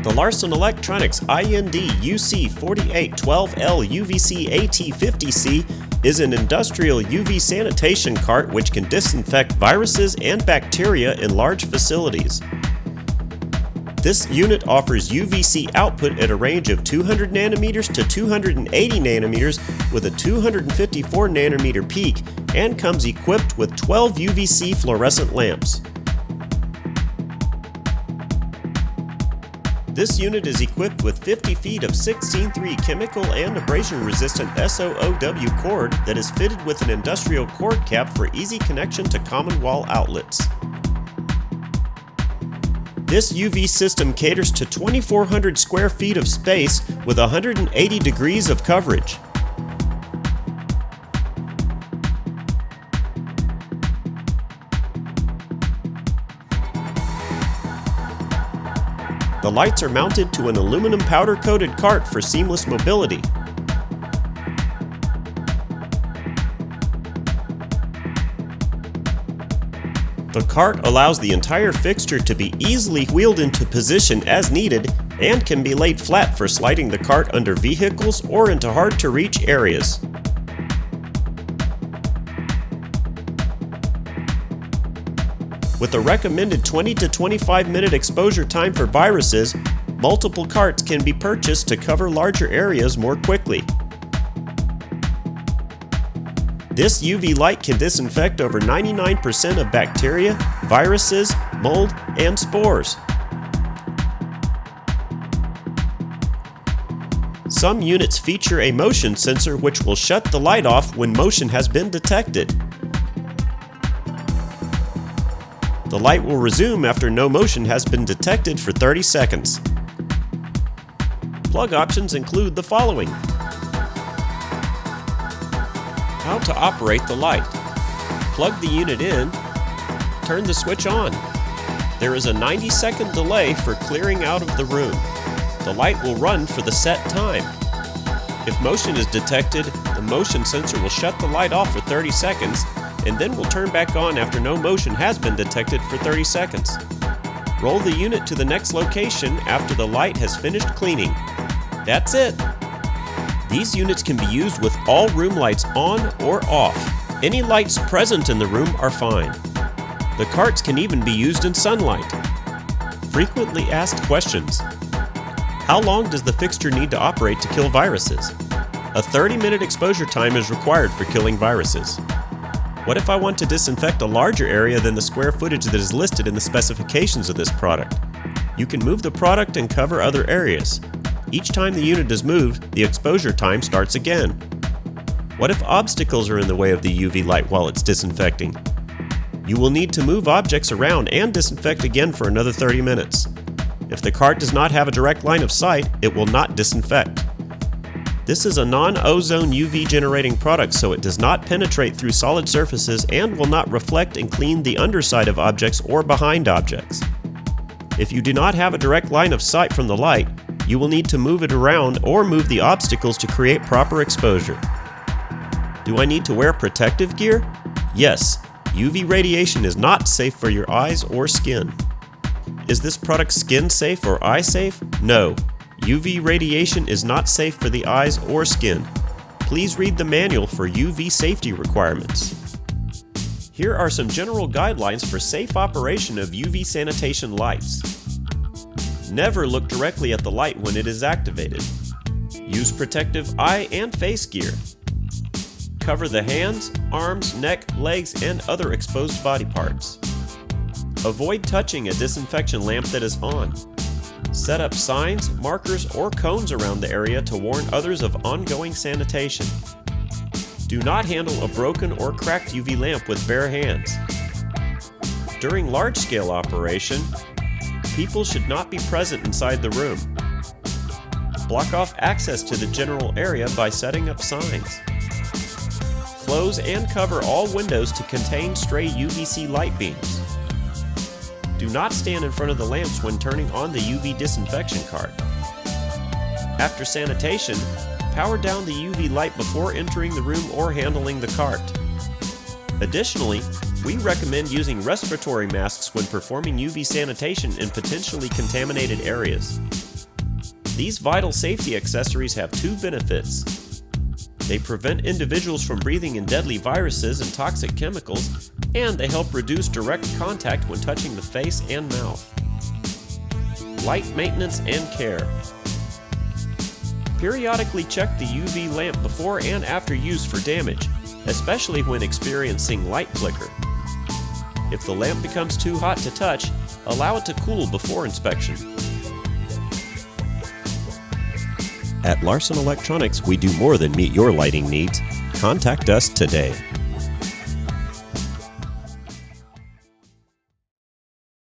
The Larson Electronics IND UC4812L UVC AT50C is an industrial UV sanitation cart which can disinfect viruses and bacteria in large facilities. This unit offers UVC output at a range of 200 nanometers to 280 nanometers with a 254 nanometer peak and comes equipped with 12 UVC fluorescent lamps. This unit is equipped with 50 feet of 16-3 chemical and abrasion-resistant SOOW cord that is fitted with an industrial cord cap for easy connection to common wall outlets. This UV system caters to 2,400 square feet of space with 180 degrees of coverage. The lights are mounted to an aluminum powder-coated cart for seamless mobility. The cart allows the entire fixture to be easily wheeled into position as needed and can be laid flat for sliding the cart under vehicles or into hard-to-reach areas. With a recommended 20 to 25 minute exposure time for viruses, multiple carts can be purchased to cover larger areas more quickly. This UV light can disinfect over 99% of bacteria, viruses, mold, and spores. Some units feature a motion sensor which will shut the light off when motion has been detected. The light will resume after no motion has been detected for 30 seconds. Plug options include the following. How to operate the light. Plug the unit in, turn the switch on. There is a 90-second delay for clearing out of the room. The light will run for the set time. If motion is detected, the motion sensor will shut the light off for 30 seconds and then will turn back on after no motion has been detected for 30 seconds. Roll the unit to the next location after the light has finished cleaning. That's it! These units can be used with all room lights on or off. Any lights present in the room are fine. The carts can even be used in sunlight. Frequently asked questions. How long does the fixture need to operate to kill viruses? A 30-minute exposure time is required for killing viruses. What if I want to disinfect a larger area than the square footage that is listed in the specifications of this product? You can move the product and cover other areas. Each time the unit is moved, the exposure time starts again. What if obstacles are in the way of the UV light while it's disinfecting? You will need to move objects around and disinfect again for another 30 minutes. If the cart does not have a direct line of sight, it will not disinfect. This is a non-ozone UV generating product, so it does not penetrate through solid surfaces and will not reflect and clean the underside of objects or behind objects. If you do not have a direct line of sight from the light, you will need to move it around or move the obstacles to create proper exposure. Do I need to wear protective gear? Yes, UV radiation is not safe for your eyes or skin. Is this product skin safe or eye safe? No. UV radiation is not safe for the eyes or skin. Please read the manual for UV safety requirements. Here are some general guidelines for safe operation of UV sanitation lights. Never look directly at the light when it is activated. Use protective eye and face gear. Cover the hands, arms, neck, legs, and other exposed body parts. Avoid touching a disinfection lamp that is on. Set up signs, markers, or cones around the area to warn others of ongoing sanitation. Do not handle a broken or cracked UV lamp with bare hands. During large-scale operation, people should not be present inside the room. Block off access to the general area by setting up signs. Close and cover all windows to contain stray UVC light beams. Do not stand in front of the lamps when turning on the UV disinfection cart. After sanitation, power down the UV light before entering the room or handling the cart. Additionally, we recommend using respiratory masks when performing UV sanitation in potentially contaminated areas. These vital safety accessories have two benefits. They prevent individuals from breathing in deadly viruses and toxic chemicals, and they help reduce direct contact when touching the face and mouth. Light maintenance and care. Periodically check the UV lamp before and after use for damage, especially when experiencing light flicker. If the lamp becomes too hot to touch, allow it to cool before inspection. At Larson Electronics, we do more than meet your lighting needs. Contact us today.